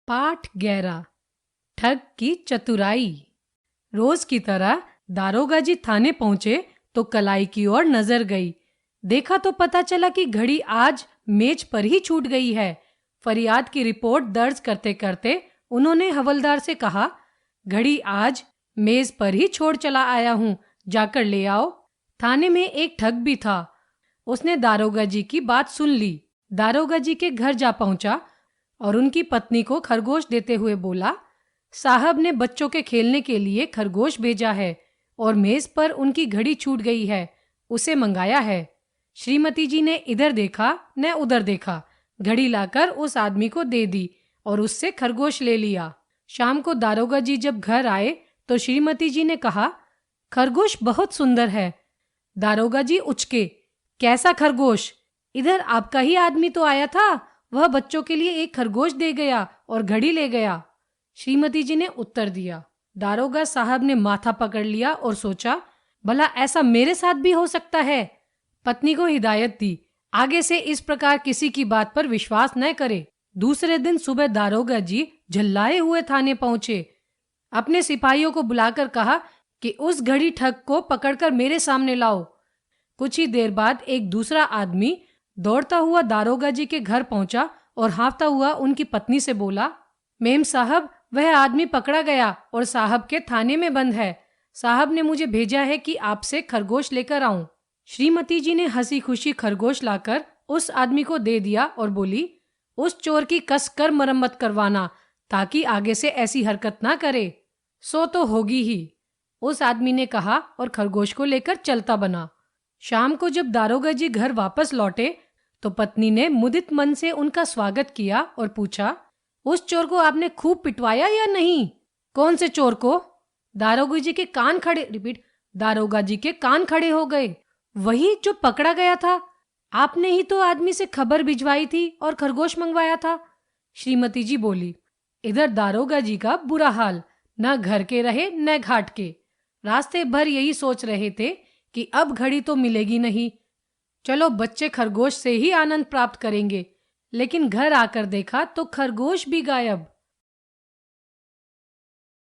पाठ 11 ठग की चतुराई। रोज की तरह दारोगा जी थाने पहुंचे तो कलाई की ओर नजर गई। देखा तो पता चला कि घड़ी आज मेज पर ही छूट गई है। फरियाद की रिपोर्ट दर्ज करते करते उन्होंने हवलदार से कहा, घड़ी आज मेज पर ही छोड़ चला आया हूँ, जाकर ले आओ। थाने में एक ठग भी था। उसने दारोगा जी की बात सुन ली। दारोगा जी के घर जा पहुंचा और उनकी पत्नी को खरगोश देते हुए बोला, साहब ने बच्चों के खेलने के लिए खरगोश भेजा है और मेज पर उनकी घड़ी छूट गई है, उसे मंगाया है। श्रीमती जी ने इधर देखा न उधर देखा, घड़ी लाकर उस आदमी को दे दी और उससे खरगोश ले लिया। शाम को दारोगा जी जब घर आए तो श्रीमती जी ने कहा, खरगोश बहुत सुंदर है। दारोगा जी उचके, कैसा खरगोश? इधर आपका ही आदमी तो आया था, वह बच्चों के लिए एक खरगोश दे गया और घड़ी ले गया। श्रीमती जी ने उत्तर दिया। दारोगा साहब ने माथा पकड़ लिया और सोचा, भला ऐसा मेरे साथ भी हो सकता है। पत्नी को हिदायत दी, आगे से इस प्रकार किसी की बात पर विश्वास न करे। दूसरे दिन सुबह दारोगा जी झल्लाए हुए थाने पहुंचे। अपने सिपाहियों को बुलाकर कहा कि उस घड़ी ठग को पकड़कर मेरे सामने लाओ। कुछ ही देर बाद एक दूसरा आदमी दौड़ता हुआ दारोगा जी के घर पहुंचा और हाँफता हुआ उनकी पत्नी से बोला, मेम साहब, वह आदमी पकड़ा गया और साहब के थाने में बंद है। साहब ने मुझे भेजा है कि आपसे खरगोश लेकर आऊं। श्रीमती जी ने हंसी खुशी खरगोश लाकर उस आदमी को दे दिया और बोली, उस चोर की कस कर मरम्मत करवाना ताकि आगे से ऐसी हरकत ना करे। सो तो होगी ही, उस आदमी ने कहा और खरगोश को लेकर चलता बना। शाम को जब दारोगा जी घर वापस लौटे तो पत्नी ने मुदित मन से उनका स्वागत किया और पूछा, उस चोर को आपने खूब पिटवाया या नहीं? कौन से चोर को? दारोगा जी के कान खड़े हो गए। वही जो पकड़ा गया था। आपने ही तो आदमी से खबर भिजवाई थी और खरगोश मंगवाया था। श्रीमती जी बोली। इधर दारोगा जी का बुरा हाल, न घर के रहे न घाट के। रास्ते भर यही सोच रहे थे कि अब घड़ी तो मिलेगी नहीं, चलो बच्चे खरगोश से ही आनंद प्राप्त करेंगे। लेकिन घर आकर देखा तो खरगोश भी गायब।